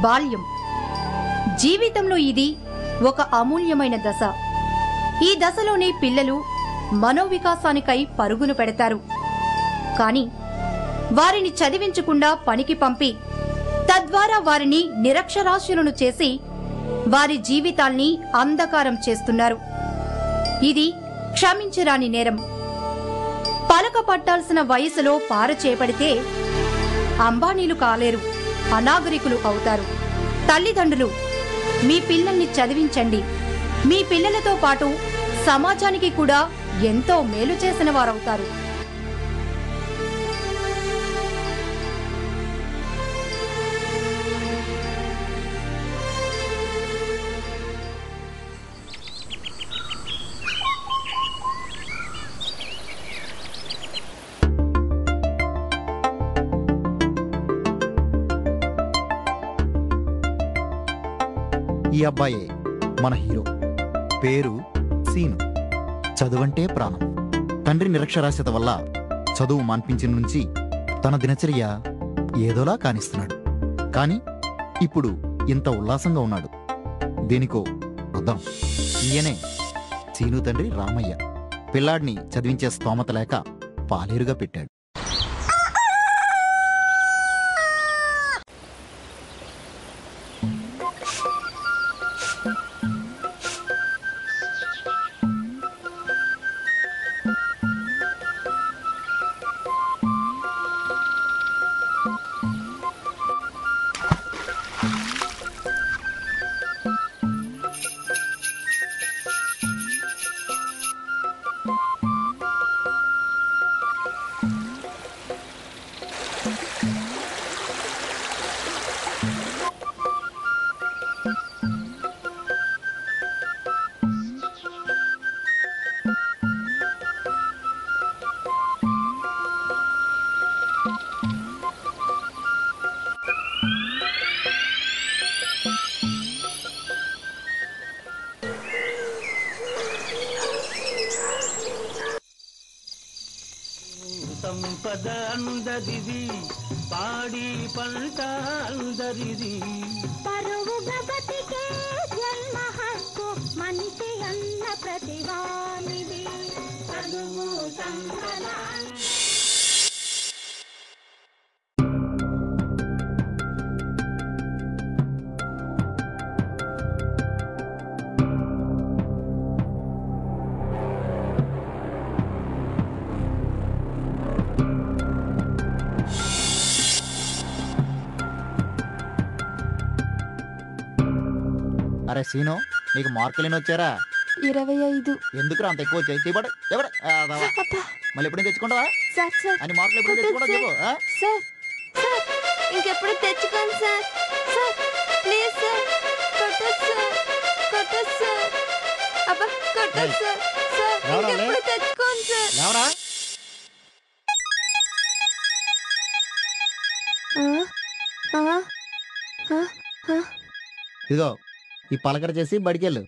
బాల్యం. జీవితంలో ఇది ఒక అమూల్యమైన దశ. ఈ దశలోనే పిల్లలు మనోవికాసానికై పరుగులు పెడతారు. కాని వారిని చదివించకుండా పనికి పంపి తద్వారా వారిని నిరక్షరాస్యులను చేసి వారి జీవితాల్ని అంధకారం చేస్తున్నారు. ఇది క్షమించరాని నేరం. పలక పట్టాల్సిన వయసులో పారచేపడితే అంబానీలు కాలేరు, అనాగరికులు అవుతారు. తల్లిదండ్రులు మీ పిల్లల్ని చదివించండి. మీ పిల్లలతో పాటు సమాజానికి కూడా ఎంతో మేలు చేసిన వారవుతారు. ఈ అబ్బాయే మన హీరో. పేరు సీను. చదువంటే ప్రాణం. తండ్రి నిరక్షరాస్యత వల్ల చదువు మాన్పించిన నుంచి తన దినచర్య ఏదోలా కానిస్తున్నాడు. కాని ఇప్పుడు ఇంత ఉల్లాసంగా ఉన్నాడు. దేనికో అర్థం. ఈయనే సీను తండ్రి రామయ్య. పిల్లాడిని చదివించే స్తోమత లేక పాలేరుగా పెట్టాడు. సంపద అందరిది, పాడి పంట అందరిది. పరువుగా బతికే జన్మ హక్కు మనిషి అన్న ప్రతివానిది. చదువు సంపద. అరే సీను, నీకు మార్కులు ఎన్ని వచ్చారా? 25. ఎందుకు అంత ఎక్కువ వచ్చాయి? తీపడు ఎవడ మళ్ళీ ఎప్పుడు తెచ్చుకుంటావా? అని మార్కులు ఎప్పుడు తెచ్చుకుంటావు చెప్పు. సార్ సార్ ఇంకెప్పుడు తెచ్చుకోండి సార్. సార్ ప్లీజ్ సార్, కొట్టొచ్చు సార్, కొట్టొచ్చు సార్. అబ్బా కొట్టొచ్చు సార్. సార్ ఇంకెప్పుడు తెచ్చుకోండి సార్. లేవరా? ఇదిగో ఈ పలకర చేసి బడికెళ్ళు.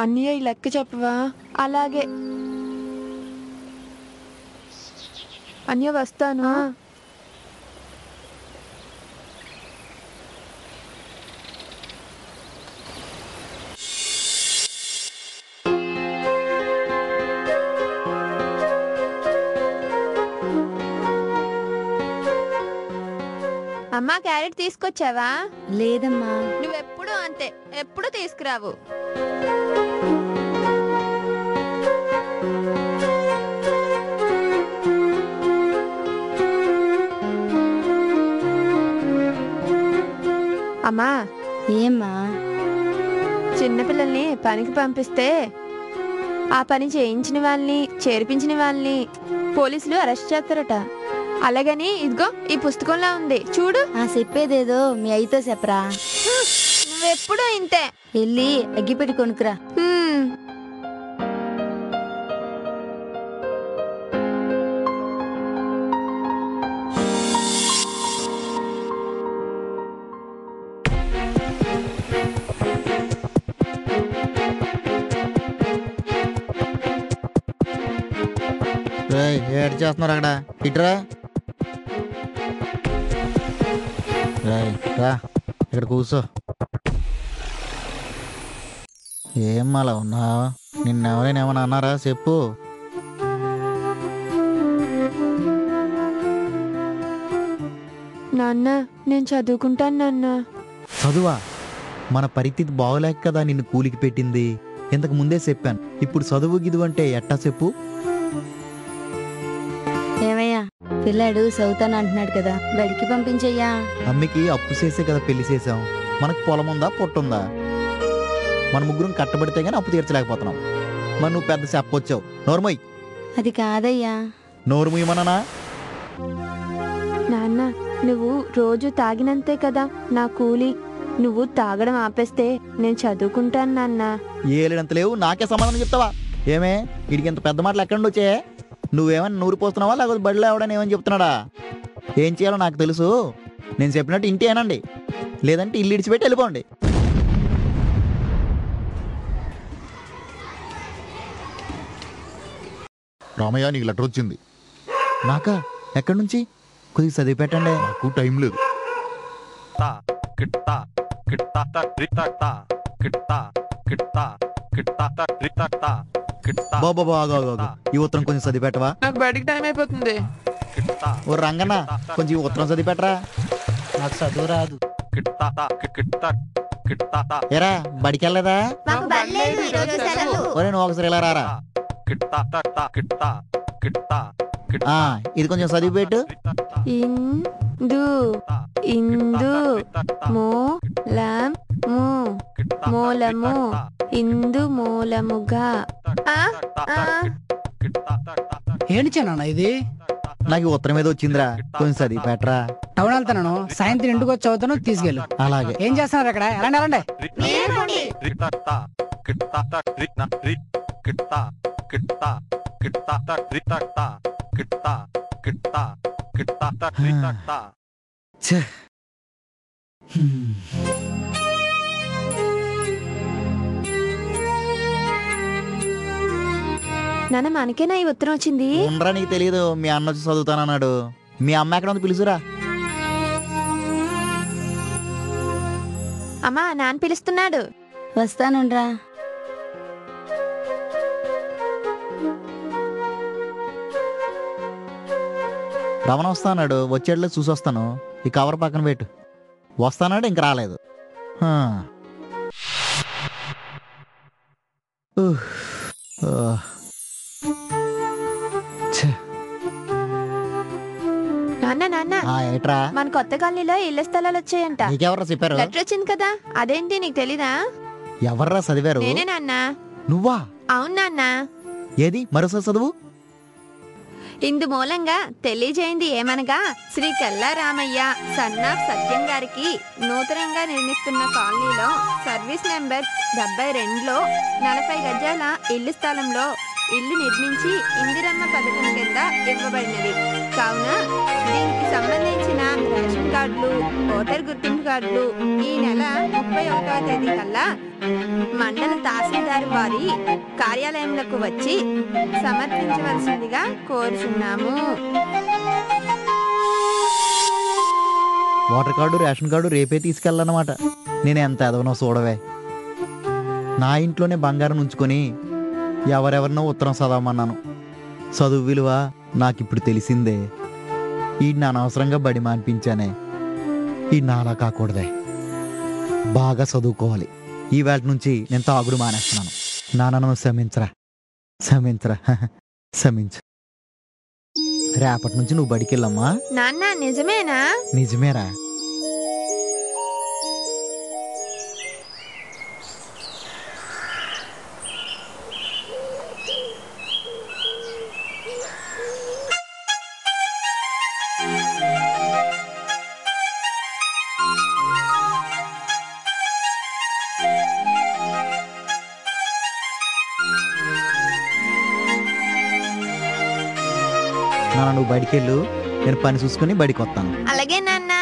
అన్నయ్య ఈ లెక్క చెప్పవా? అలాగే అన్నయ్య వస్తాను. అమ్మా క్యారెట్ తీసుకొచ్చావా? లేదమ్మా. నువ్వెప్పుడు అంతే, ఎప్పుడు తీసుకురావు. అమ్మా ఏమ్మా? చిన్నపిల్లల్ని పనికి పంపిస్తే ఆ పని చేయించిన వాళ్ళని, చేర్పించిన వాళ్ళని పోలీసులు అరెస్ట్ చేస్తారట. అలాగని ఇదిగో ఈ పుస్తకంలా ఉంది చూడు. చెప్పేదేదో మీ అయితో చెప్పరా. నువ్వెప్పుడు ఇంతే. వెళ్ళి అగ్గిపెట్టి కొనుక్కురా. ఏడు చేస్తున్నారు అక్కడ ఇట్రా రా ఇక్కడ కూర్చో. ఏం అలా ఉన్నావు? నిన్నెవరైనా ఏమన్నా అన్నారా చెప్పు. నాన్న నేను చదువుకుంటాను నాన్న. చదువా? మన పరిస్థితి బాగోలేక కదా నిన్ను కూలికి పెట్టింది. ఇంతకు ముందే చెప్పాను. ఇప్పుడు చదువు గిదువు అంటే ఎట్టా చెప్పు. ఏమయ్యా, పిల్లాడు చదువుతాను అంటున్నాడు కదా, బడికి పంపించయ్యా. అమ్మకి అప్పు చేసే కదా పెళ్లి చేసాం. మనకు పొలం ఉందా పొట్టుందా? మన ముగ్గురం కట్టబడితే గానీ అప్పు తీర్చలేకపోతున్నాం. మరి నువ్వు పెద్ద చెప్పొచ్చావు. నోరుమోయ్. అది కాదయ్యా. నోరుమోయమన్నా? నాన్న నువ్వు రోజు తాగినంతే కదా నా కూలి. నువ్వు తాగడం ఆపేస్తే నేను చదువుకుంటాను నాన్న. ఏలేనంత లేవు, నాకే సమాధానం చెప్తావా? ఏమే వీడికి ఇంత పెద్ద మాటలు ఎక్కడి నుంచి వచ్చే? నువ్వేమన్నా నూరు పోస్తున్నావా లేకపోతే బడిలో ఎవడని ఏమని చెప్తున్నాడా? ఏం చేయాలో నాకు తెలుసు. నేను చెప్పినట్టు ఇంటి ఏనండి, లేదంటే ఇల్లు ఇడిచిపెట్టి వెళ్ళిపోండి. రామయ్య నీకు లెటర్ వచ్చింది. నాకా? ఎక్కడి నుంచి? కొద్దిగా చదివి పెట్టండి. నాకు టైం లేదు. బాబా ఈ ఉత్తరం కొంచెం చదివి పెట్టవా? నాకు బయటికి టైం అయిపోతుంది. ఓ రంగన్న కొంచెం ఈ ఉత్తరం చదివి పెట్టరా. నాకు చదువు రాదు. ఎరా బడికి వెళ్ళలేదా? ఒరే నువ్వు ఒకసారి ఇలా రారా. ఇది కొంచెం చదివి పెట్టు. ఇందు ఇందు మూలము మూలము ఇందు మూలముగా. ఏంటి చిన్న ఇది? నాకు ఉత్తరం ఏదో వచ్చిందిరా, కొంచెం చదివి పెట్టరా. టౌన్ వెళ్తాను, సాయంత్రం ఇంటికి వచ్చి చదువుతాను, తీసుకెళ్ళు. అలాగే. ఏం చేస్తున్నారు అక్కడ? ఎలాంటి ఎలాంటి నాన్న మనకేనా ఈ ఉత్తరం వచ్చింది? ఉండరా, నీకు తెలియదు. మీ అన్న వచ్చి చదువుతానన్నాడు. మీ అమ్మ ఎక్కడ ఉంది పిలుసురా. అమ్మా నాన్న పిలుస్తున్నాడు. వస్తానుండ్రా. రమణ వస్తాడు, వచ్చేట్లే చూసి వస్తాను. ఈ కవర్ పక్కన పెట్టు. వస్తానాడు, ఇంక రాలేదు. నాన్న నాన్న ఏట్రా? మన కొత్త కాలనీలో ఇళ్ల స్థలాలు వచ్చాయంట. నీకెవర్రా చెప్పారు? లెటర్ వచ్చింది కదా, అదేంటి నీకు తెలీదా? ఎవర్రా చదివారు? నేనే నాన్న. నువ్వా? అవును నాన్న. ఏది మరోసారి చదువు. ఇందు మూలంగా తెలియజేయింది ఏమనగా, శ్రీ కెల్లా రామయ్య సన్నాఫ్ సత్యం గారికి నూతనంగా నిర్మిస్తున్న కాలనీలో సర్వీస్ నెంబర్ 72లో 40 గజాల ఇల్లు స్థలంలో ఇల్లు నిర్మించి ఇందిరమ్మ పథకం కింద ఇవ్వబడినది. కావున దీనికి సంబంధించిన రేషన్ కార్డులు, ఓటర్ గుర్తింపు కార్డులు ఈ నెల 31వ తేదీ కల్లా మండల తహసీల్దార్ వారి కార్యాలయంలోకి వచ్చి సమర్పించవలసిందిగా కోరుచున్నాము. ఓటర్ కార్డు రేషన్ కార్డు రేపే తీసుకెళ్ళాలన్నమాట. నేను ఎంత ఎదవనో చూడవే. నా ఇంట్లోనే బంగారం ఉంచుకొని ఎవరెవరినో ఉత్తరం చదవమన్నాను. చదువు విలువ నాకు ఇప్పుడు తెలిసిందే. ఈ అనవసరంగా బడి మానిపించానే. ఈ నాలా కాకూడదే. బాగా చదువుకోవాలి. ఈ వేళ నుంచి నేను తాగుడు మానేస్తున్నాను. నాన్నను క్షమించరా, క్షమించరా, క్షమించు. రేపటి నుంచి నువ్వు బడికి వెళ్ళమ్మా. నాన్న నిజమేనా? నిజమేరా. నాన్న నువ్వు బడికి వెళ్ళు, నేను పని చూసుకొని బడికి వస్తాను. అలాగే నాన్న.